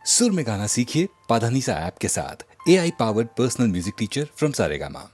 सुर में गाना सीखिए पाधानीसा ऐप के साथ। AI powered personal music teacher from Saregama.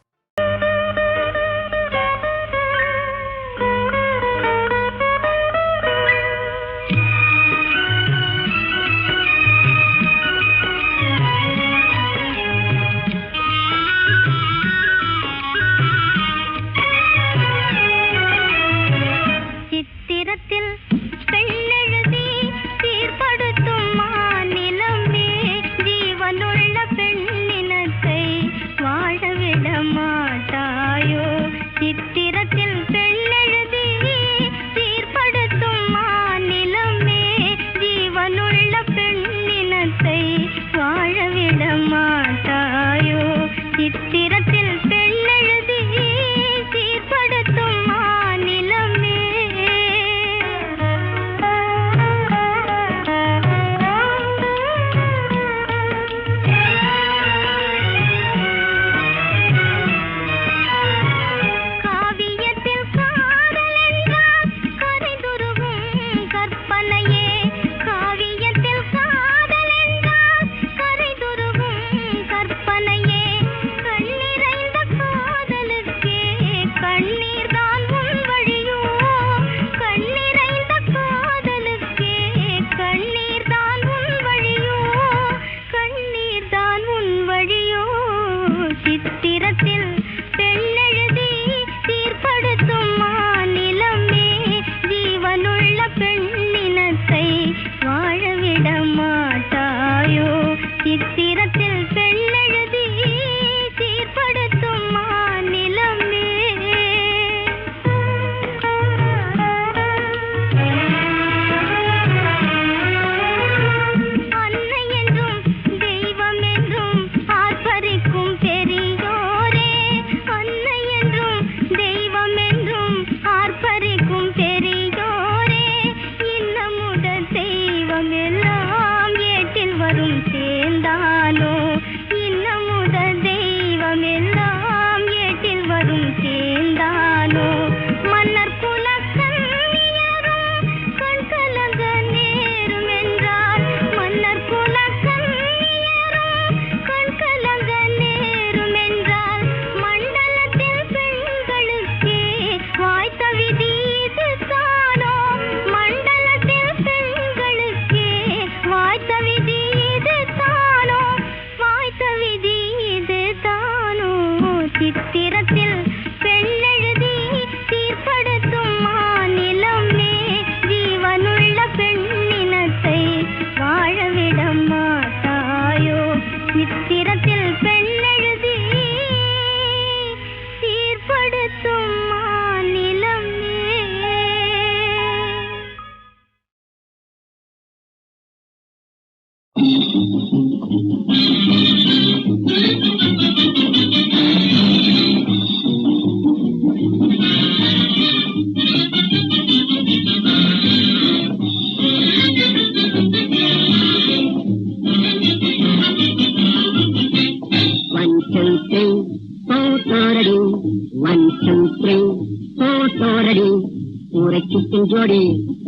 ஜோடி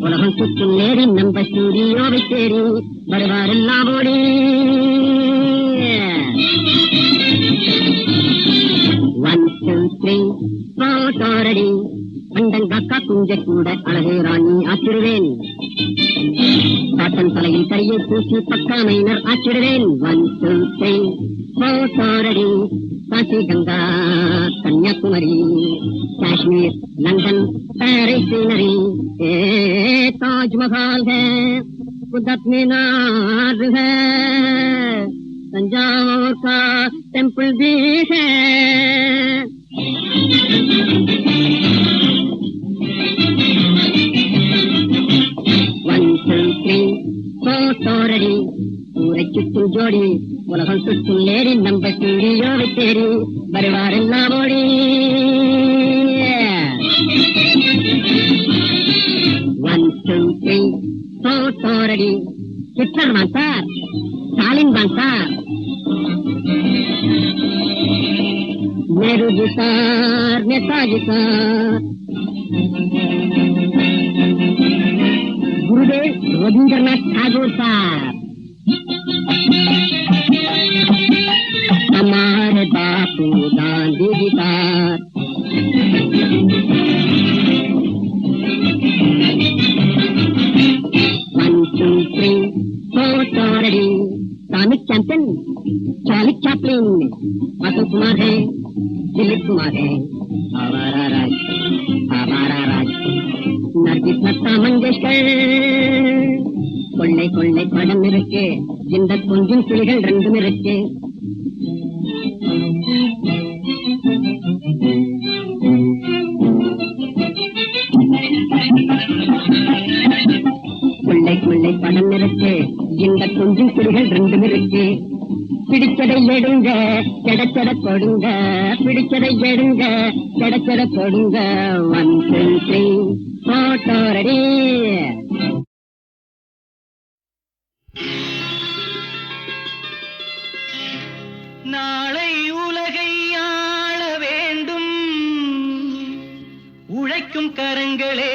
உலகம் சுற்றும் நேரி நம்ம ஸ்டூடியோவை தேடி வருவாரெல்லாம் ஓடி. 1 2 3 போட்டோரடி அண்டங்காக்கா குஞ்ச கூட அழகு ராணி ஆச்சிடுவேன். காட்டன் தலையில் கையை பூசி பக்கா மைனர் ஆச்சிடுவேன். 1 2 3 photo ready Kashi Ganga Kanyakumari Kashmir London Paris scenery Taj Mahal है कुतुब मीनार है तंजावुर का टेम्पल भी है. One two three photo ready पूरे चुट्टू जोड़ी उलगम सुट्टू लेडी नंबर स्टूडियो तेरी परिवारेल्लाम ओडी. 1 2 3 photo ready Hitler master Stalin master Nehru ji sir Netaji sir Gurudev Rabindranath Thakur साहब photo ready comic champion Charlie Chaplin Ashok Kumar है दिलीप कुमार है हमारा राज नरगिस लता मंगेशकर கொள்ளை கொள்ளை படம் இருக்கு இந்த கொஞ்சம் கிளிகள் ரெண்டும் இருக்கு கொள்ளை கொள்ளை படம் இருக்கு இந்த கொஞ்சம் கிளிகள் ரெண்டும் இருக்கு பிடிச்சதை எடுங்க கிடைச்சத கொடுங்க பிடிச்சதை எடுங்க கிடைச்சத கொடுங்க 1 2 3 போட்டோ ரெடி நாளை உலகை ஆள வேண்டும் உழைக்கும் கரங்களே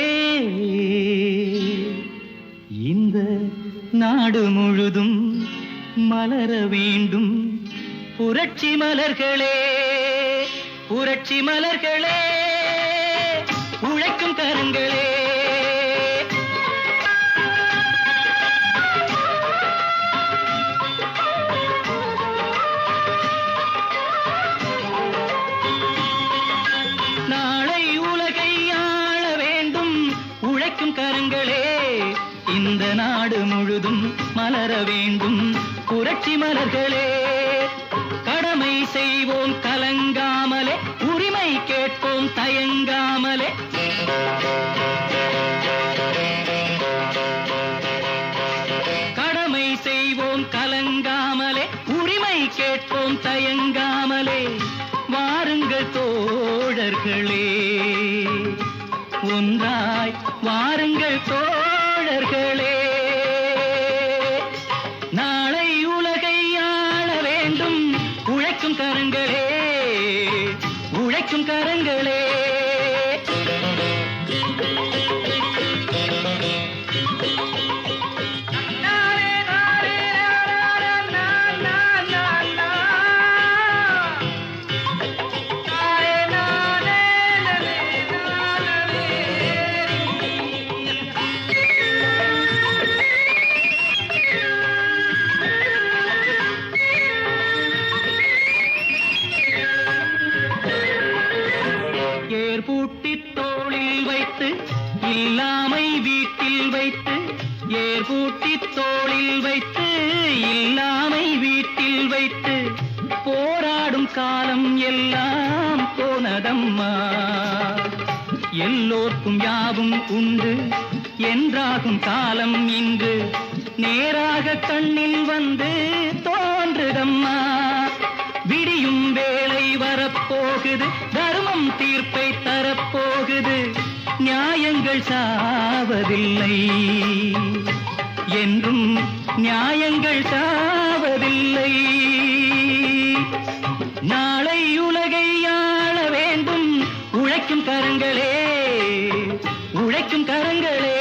இந்த நாடு முழுதும் மலர வேண்டும் புரட்சி மலர்களே புரட்சி மலர்களே உழைக்கும் கரங்களே கரங்களே இந்த நாடு முழுதும் மலர வேண்டும் புரட்சி மலர்களே கடமை செய்வோம் கலங்காமலே உரிமை கேட்போம் தயங்காமலே கடமை செய்வோம் கலங்காமலே உரிமை கேட்போம் தயங்காமலே வாருங்கள் தோழர்களே ஒன்றாய் வாருங்கள் தோழர்களே நாளை உலகை ஆள வேண்டும் உழைக்கும் கரங்களே உழைக்கும் கரங்களே ஏர்பூட்டி தோளில் வைத்து இல்லாமை வீட்டில் வைத்து ஏர்பூட்டி தோளில் வைத்து இல்லாமை வீட்டில் வைத்து போராடும் காலம் எல்லாம் போனதம்மா எல்லோர்க்கும் யாவும் உண்டு என்றாகும் காலம் இன்று நேராக கண்ணில் வந்து தோன்றுதம்மா விடியும் வேளை வரப்போகுது தர்மம் தீர்ப்பை தரப்போகுது நியாயங்கள் சாவதில்லை என்றும் நியாயங்கள் சாவதில்லை நாளை உலகை ஆள வேண்டும் உழைக்கும் கரங்களே உழைக்கும் கரங்களே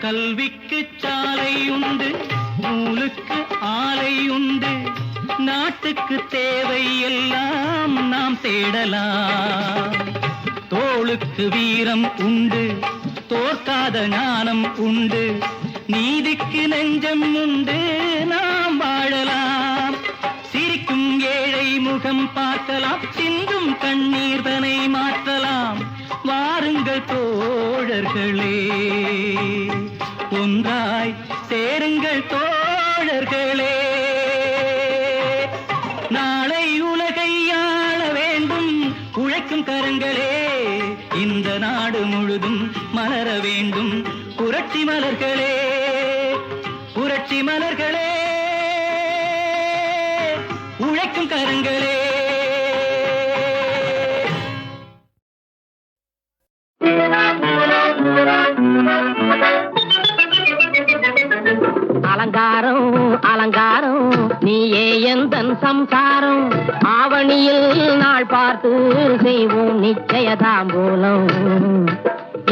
கல்விக்கு சாலை உண்டு நூலுக்கு ஆலை உண்டு நாட்டுக்கு தேவை எல்லாம் நாம் தேடலாம் தோளுக்கு வீரம் உண்டு தோற்காத ஞானம் உண்டு நீதிக்கு நெஞ்சம் உண்டு நாம் வாழலாம் சிரிக்கும் ஏழை முகம் பார்க்கலாம் சிந்தும் கண்ணீர் தனை மாற்றலாம் வாருங்கள் தோழர்களே ஒன்றாய் சேருங்கள் தோழர்களே நாளை உலகை ஆள வேண்டும் உழைக்கும் கரங்களே இந்த நாடு முழுதும் மலர வேண்டும் புரட்சி மலர்களே புரட்சி மலர்களே உழைக்கும் கரங்களே அலங்காரம் அலங்காரம் நீயே எந்தன் சம்சாரம் ஆவணியில் நாள் பார்த்து செய்வோம் நிச்சய தாம்பூலம்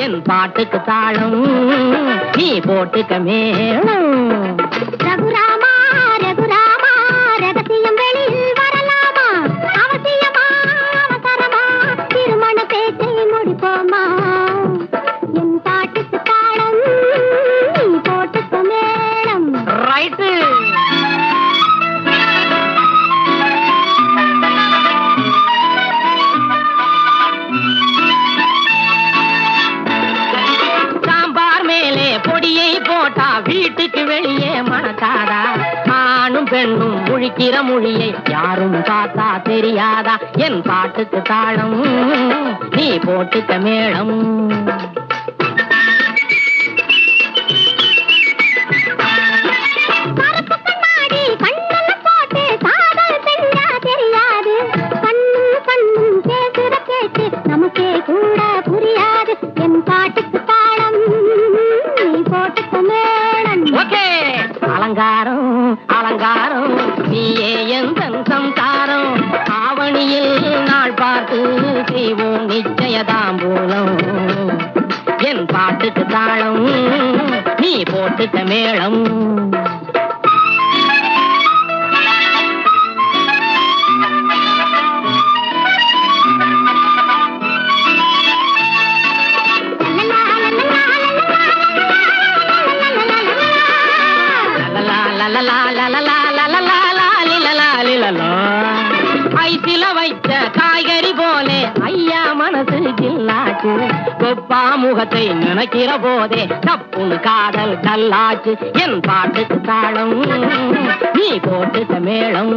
என் பாட்டுக்கு தாளம் நீ போட்டுக்க மேளம் ரகுராமா ரகுராமா ரகசியம் வெளியில் வரலாமா அவசியமா அவசரமா திருமண பேச்சை முடிப்போமா என் பாட்டுக்கு தாளம் நீ போட்டுக்க மேளம் ரைட்டு வீட்டுக்கு வெளியே மணக்காதா ஆணும் பெண்ணும் முழிக்கிற மொழியை யாரும் பார்த்தா தெரியாதா என் பாட்டுக்கு தாளம் நீ போட்டுக்க மேளம் நமக்கே கூட புரியாது என் பாட்டுக்கு தாளம் நீ போட்டுக்க மேளம் அலங்காரம் அலங்காரம் நீயே எந்தன் சம்சாரம் ஆவணியில் நாள் பார்த்து செய்வோம் நிச்சய தாம்பூலம் என் பாட்டுக்கு தாளம் நீ போட்டுக்க மேளம் ஐசில வைத்த காய்கறி போலே ஐயா மனசு ஜில்லாச்சு கொப்பா முகத்தை நினைக்கிற போதே தப்புன்னு காதல் கல்லாச்சு என் பாட்டுக்கு தாளம் நீ போட்டுக்க மேளம்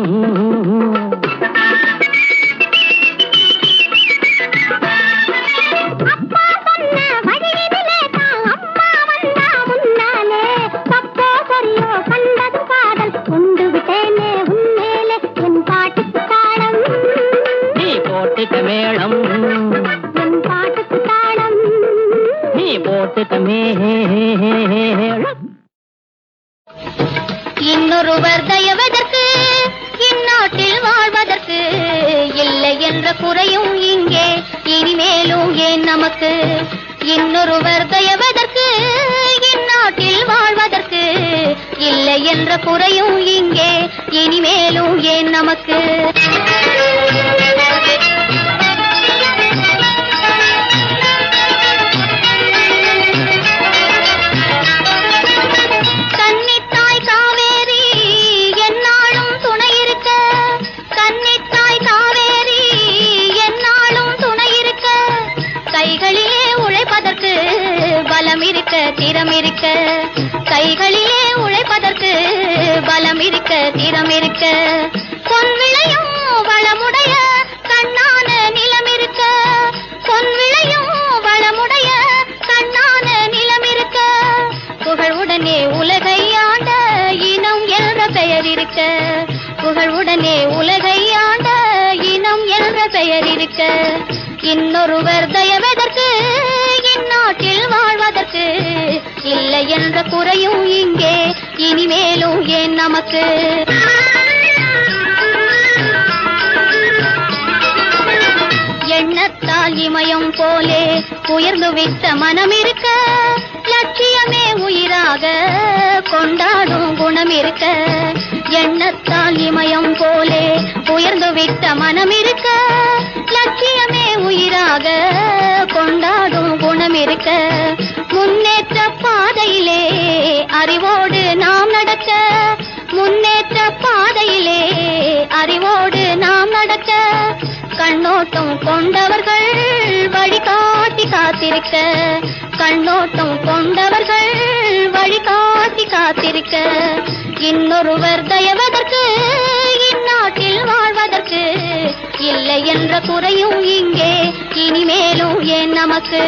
மேளம் என் பாட்டுக்கு தாளம் நீ போட்டுக்க மேளம் இன்னொருவர் தயவதற்கு இந்நாட்டில் வாழ்வதற்கு இல்லை என்ற குறையும் இங்கே இனிமேலும் ஏன் நமக்கு இன்னொருவர் தயவதற்கு இந்நாட்டில் வாழ்வதற்கு இல்லை என்ற குறையும் இங்கே இனிமேலும் ஏன் நமக்கு திறம் இருக்க கைகளிலே உழைப்பதற்கு பலம் இருக்க திறம் இருக்க பொன் விளையும் வளமுடைய கண்ணான நிலம் இருக்க பொன் விளையும் வளமுடைய கண்ணான நிலம் இருக்க புகழுடனே உலகை ஆண்ட இனம் என்ற பெயர் இருக்க புகழுடனே உலகை ஆண்ட இனம் என்ற பெயர் இருக்க இன்னொருவர் தயவதற்கு இந்நாட்டில் வாழ்வதற்கு இல்லை என்ற குறையும் இங்கே இனிமேலும் ஏன் நமக்கு எண்ணத்தால் இமயம் போலே உயர்ந்து விட்ட மனம் இருக்க லட்சியமே உயிராக கொண்டாடும் குணம் இருக்க எண்ணத்தால் இமயம் போலே உயர்ந்து விட்ட மனம் இருக்க லட்சியமே உயிராக கொண்டாடும் குணம் இருக்க முன்னேற்ற பாதையிலே அறிவோடு நாம் நடக்க முன்னேற்ற பாதையிலே அறிவோடு நாம் நடக்க கண்ணோட்டம் கொண்டவர்கள் வழிகாட்டி காத்திருக்க கண்ணோட்டம் கொண்டவர்கள் வழிகாட்டி காத்திருக்க இன்னொருவர் தயவதற்கு இந்நாட்டில் வாழ்வதற்கு இல்லை என்ற குறையும் இங்கே இனிமேலும் ஏன் நமக்கு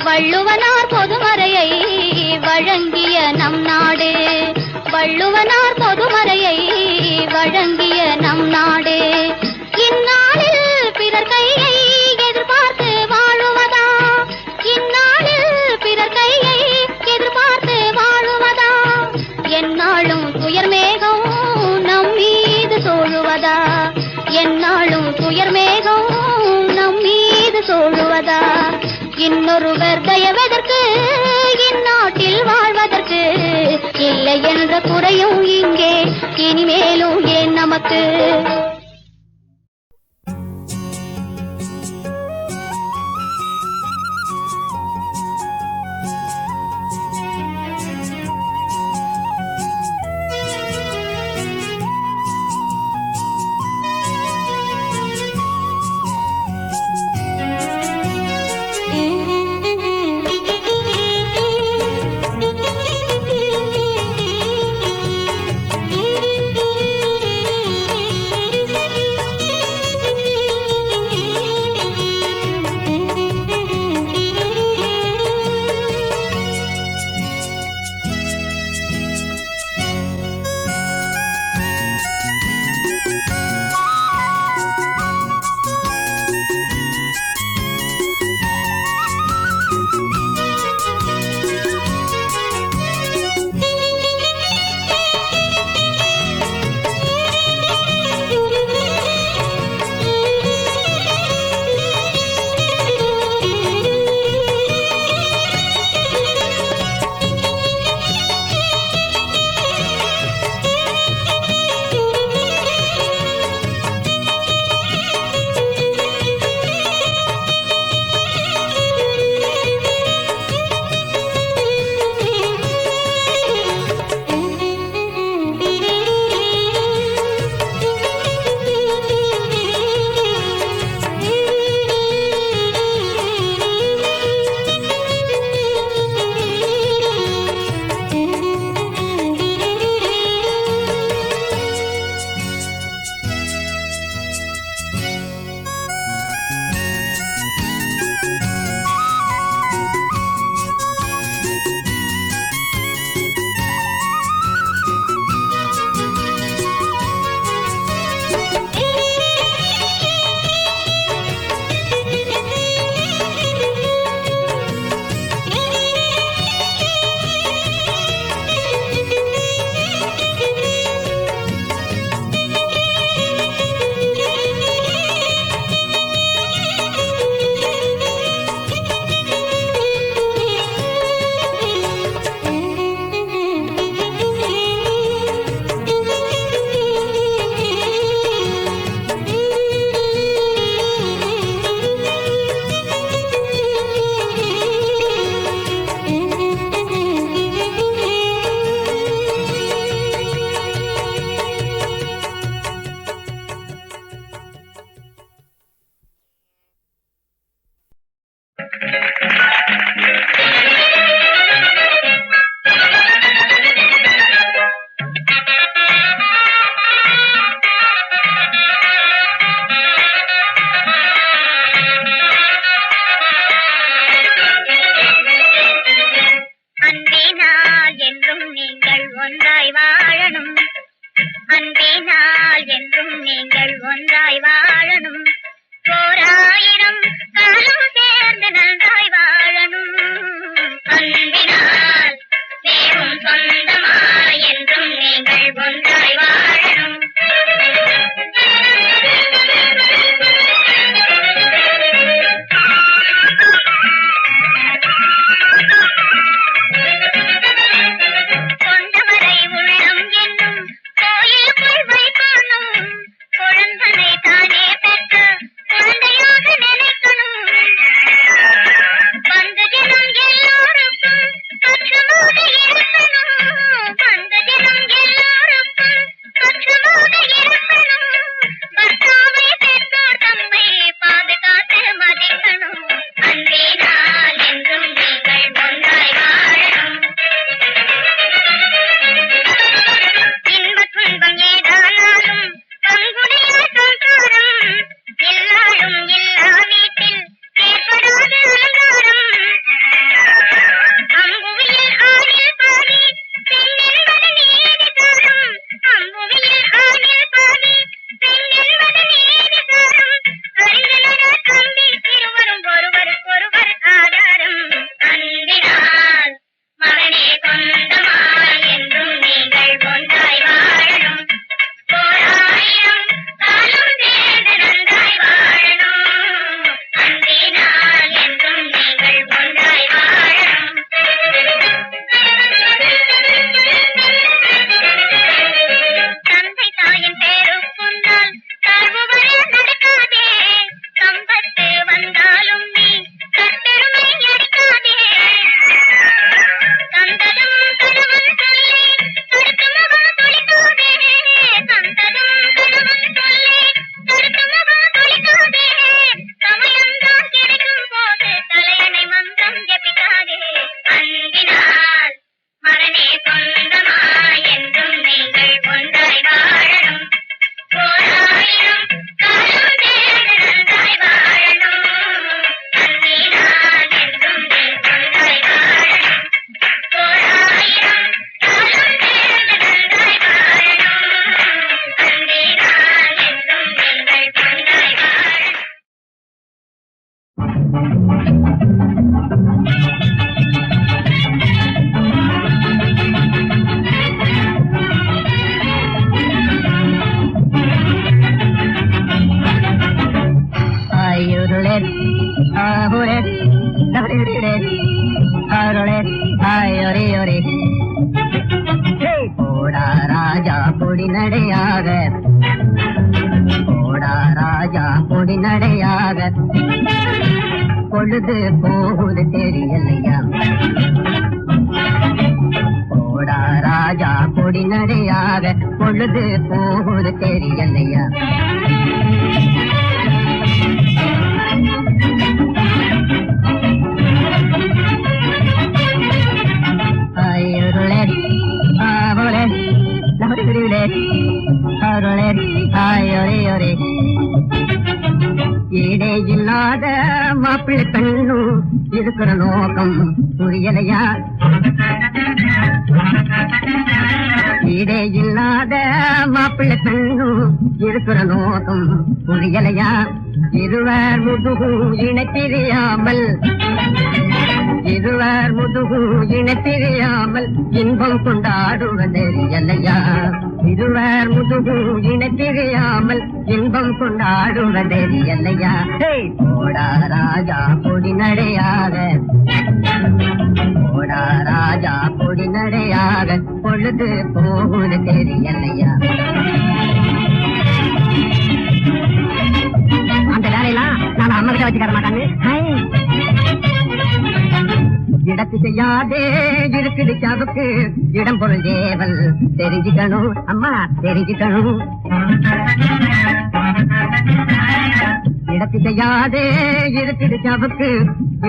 வள்ளுவனார் பொதுமறையை வழ நம் நாடு, வள்ளுவனார் பொதுமறையை வழங்கிய நம் நாடு. இந்நாளில் பிறர் கையை எதிர்பார்த்து வாழுவதா, இந்நாளில் பிறர் கையை எதிர்பார்த்து வாழுவதா, எந்நாளும் துயர் மேகம் நம் மீது சோழுவதா, எந்நாளும் துயர் மேகம் நம் மீது சோழுவதா. இன்னொருவர் தயவதற்கு இந்நாட்டில் வாழ்வதற்கு இல்லை என்ற குறையும் இங்கே இனிமேலும் ஏன் நமக்கு? ஹாய் ஒரே ஒரே போடா ராஜா பொடி நடையாக போடா ராஜா பொடி நடையாக பொழுது போகுது தெரியலையா போடா ராஜா பொடி நடையாக பொழுது போகுது தெரியலையா ஈடே இல்லாத மாப்பிள்ளை பெண்ணும் இருக்கிற நோக்கம் புரியலையா ஈடே இல்லாத மாப்பிள்ளை பெண்ணும் இருக்கிற நோக்கம் புரியலையா இருவர் முதுகு இணைப்பிரியாமல் இருவர் முதுகு இணைப்பிரியாமல் இன்பம் கொண்டாடுவதெரியலையா இருவர் முதுகு இணைப்பிரியாமல் இன்பம் கொண்டாடுவதெரியலையா போடா ராஜா பொடி நடையாக போடா ராஜா பொடி நடையாக பொழுது போகுது தெரியலையா அந்த வேலையெல்லாம் நான் அம்மா கிட்ட வச்சுக்க மாட்டாங்க இடத்து செய்யாதே இருக்குது சாவுக்கு இடம் பொருள் தேவல் தெரிஞ்சுக்கணும் அம்மா தெரிஞ்சுக்கணும் இடத்து செய்யாதே இருக்குது சாவுக்கு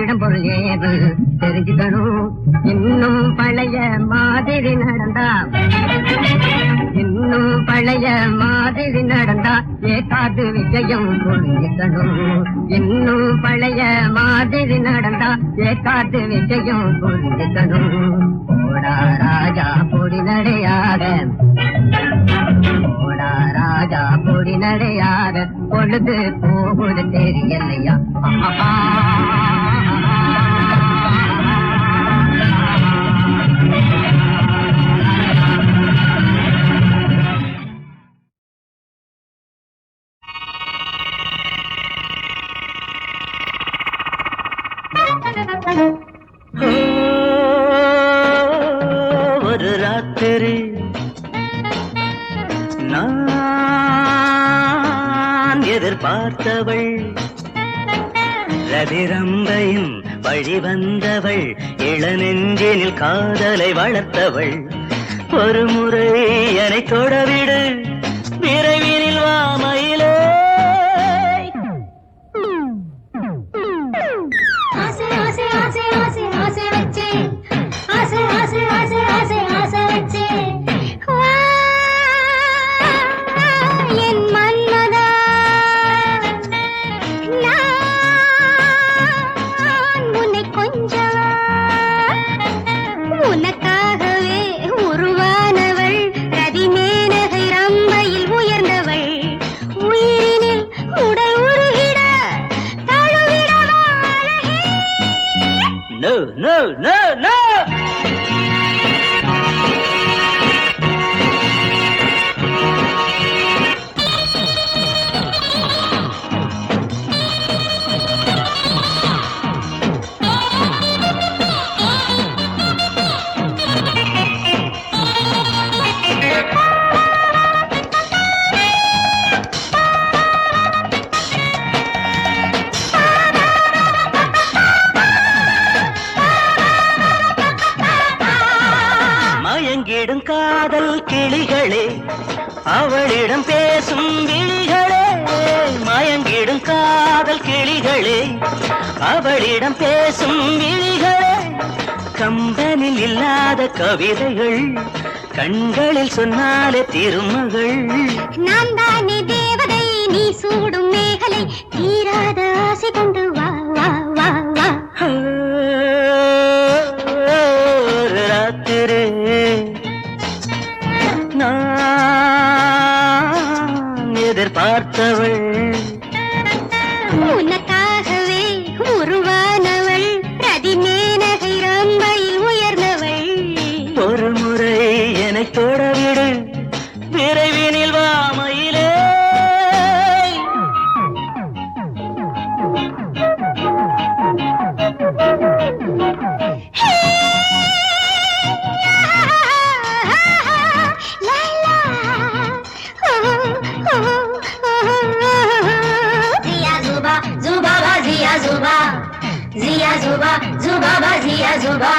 இடம் பொருள் தேவல் தெரிஞ்சுக்கணும் இன்னும் பழைய மாதிரி நடந்தா இன்னும் பழைய மாதிரி நடந்தா ஏகாது விஜயம் புரிஞ்சுக்கணும் இன்னும் பழைய மாதிரி நடந்தா ஏகாது விஜயம் புரிஞ்சுக்கணும் போடா ராஜா பொடி நடையாக போடா ராஜா பொடி நடையாக பொழுது போகுது தெரியலையா ஒரு ராத்திரி நான் எதிர்பார்த்தவள் ரதிரம்பையும் வழி வந்தவள் இளநெஞ்சினில் காதலை வளர்த்தவள் ஒரு முறை என்னை தொடவிடு விரைவினில் வா மயிலே No, no, no! மயங்கிடும் காதல் கிளிகளே அவளிடம் பேசும் விழிகளே மயங்கிடும் காதல் கிளிகளே அவளிடம் பேசும் விழிகளே கம்பனில் இல்லாத கவிதைகள் கண்களில் சொன்னாலே திருமகள் நான் தானே தேவதை நீ சூடும் மேகலை தீராத ஆசை கொண்டு வா வா வா வா ஒரு ராத்திரி நான் எதிர்பார்த்தவள் உனக்காகவே உருவானவள் ரதிமேனகை ரம்பையில் உயர்ந்தவள் ஒரு முறை என்னை தொடவிடு விரைவினில் வா மயிலே Hey! zuba.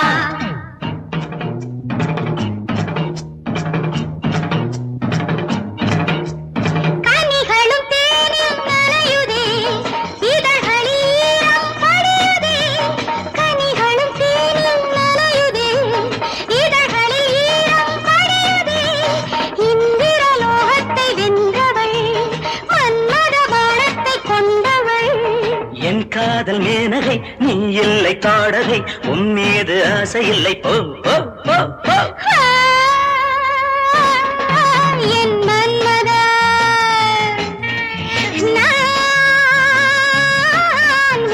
கனிகளும் தேனில் நனையுதே, இதழ்களில் ஈரம் படியுதே. கனிகளும் தேனில் நனையுதே, இதழ்களில் ஈரம் படியுதே. இந்திரலோகத்தை வென்றவள், மன்மத பாணத்தை கொண்டவள். என் காதல் மேனகை நீ இல்லை தாடகை, உன் மீது ஆசை இல்லை போ போ போ போ. என் மன்மதா, நான்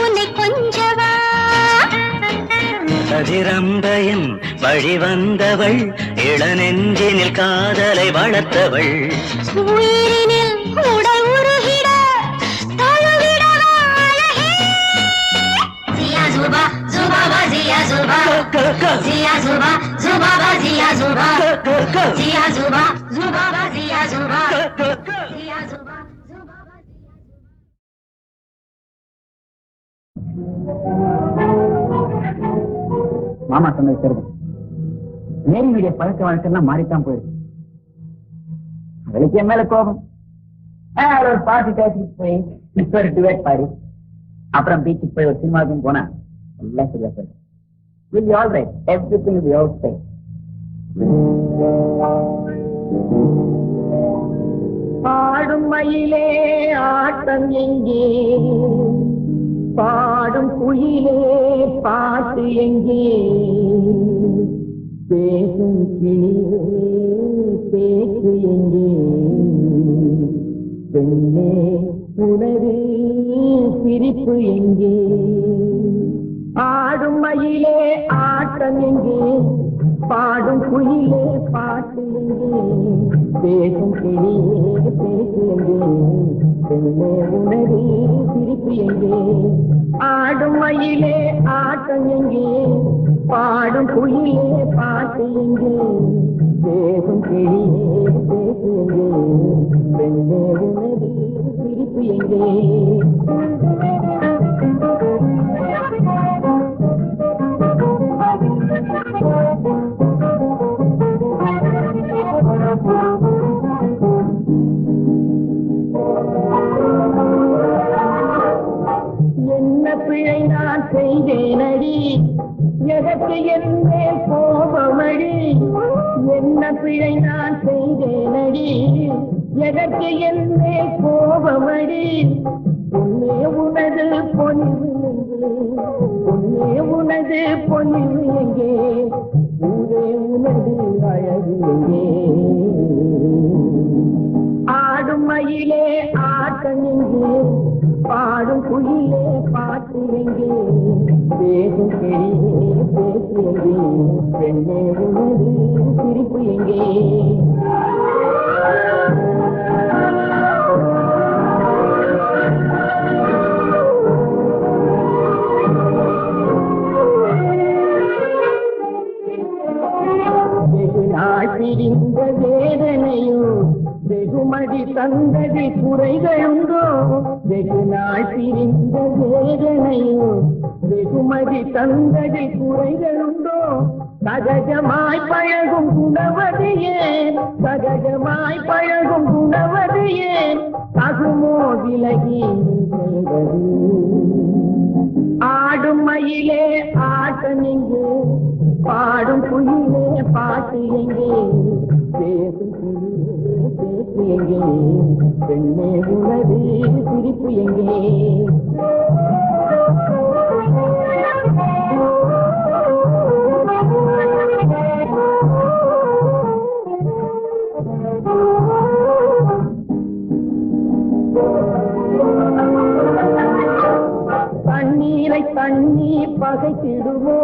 உன்னை கொஞ்சவா. கதிரம்பயன் வழி வந்தவள், இளநெஞ்சினில் காதலை வளர்த்தவள். உயிரினில் உடல் உருகிட தழுவிடவா அழகே. ஜியா ஜுபா ஜுபாபா ஜியா ஜுபா, ஜியா ஜுபா ஜுபாபா ஜியா ஜுபா, ஜியா ஜுபா ஜுபாபா ஜியா ஜுபா, ஜியா ஜுபா ஜுபாபா. மாமா சொன்னது சரிதான். மேரியுடைய பழக்க வழக்கெல்லாம் மாறித்தான் போயிருக்கு. அவளுக்கு என் மேல கோபம். ஒரு பாட்டு பேசிட்டு போய் இப்ப ஒரு டிவேட் பாடி அப்புறம் பீச்சுக்கு போய் ஒரு சினிமாவுக்கும் போனா எல்லாம் சரியா போயிடும். Will be all right. Everything will be outside. பாடும் மயிலே ஆட்டம் எங்கே, பாடும் குயிலே பாட்டு எங்கே, பேசும் கிளியே பேச்சு எங்கே, பெண்ணே உனது சிரிப்பு எங்கே. ஆடும் மயிலே ஆட்டம் எங்கே, பாடும் குயிலே பாட்டு எங்கே, பேசும் கிளியே பேச்சு எங்கே, பெண்ணே உனது சிரிப்பு எங்கே. ஆடும் மயிலே ஆட்டம் எங்கே, பாடும் குயிலே பாட்டு எங்கே, பேசும் கிளியே பேச்சு எங்கே, பெண்ணே உனது சிரிப்பு எங்கே. என்ன பிழை நான் செய்தேனடி, எதற்கு என்னே கோபமடி. என்ன பிழை நான் செய்தேனடி, எதற்கு என்னே கோபமடி. உன்னே உனது பொன்னிவு எங்கே, உன்னே உனது பொன்னிவு எங்கே, உன்னே உனது அழகு எங்கே. ஆடும் மயிலே ஆட்டம் எங்கே, பாடும் குயிலே பாட்டு எங்கே, பேசும் கிளியே பேச்சு எங்கே, பெண்ணே உனது சிரிப்பு எங்கே. வெகு நாள் பிரிந்த வேதனையோ, வெகுமதி தந்தது குறைகளுண்டோ. வெகு நாள் பிரிந்த வேதனையோ, வெகுமதி தந்தது குறைகளுண்டோ. சகஜமாய் பழகும் குணவது ஏன், சகஜமாய் பழகும் குணவது ஏன், தகுமோ விலகி நீ செய்வது. ஆடும் மயிலே ஆட்டம் எங்கே, பாடும் குயிலே பாட்டு எங்கே, பேசும் கிளியே பேச்சு எங்கே, பெண்ணே உனது சிரிப்பு எங்கே. தண்ணீரை தண்ணீர் பகைத்திடுமோ,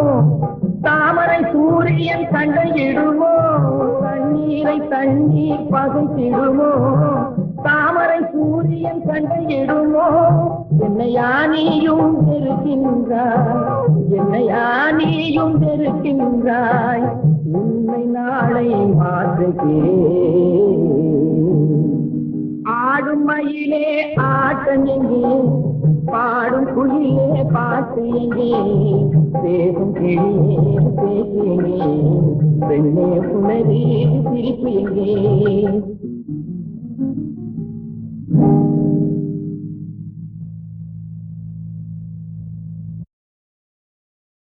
தாமரை சூரியன் சண்டையிடுமோ. தண்ணீரை தண்ணீர் பகைத்திடுமோ, தாமரை சூரியன் சண்டையிடுமோ. என்னையா நீயும் வெறுக்கின்றாய், என்னையா நீயும் வெறுக்கின்றாய், உன்னை நாளை மாற்றுகிறேன். ஆடும் மயிலே ஆட்டம் எங்கே பாடும் குயிலே பாட்டு எங்கே பேசும் கிளியே பேச்சு எங்கே பெண்ணே புலரி சிரிப்பு எங்கே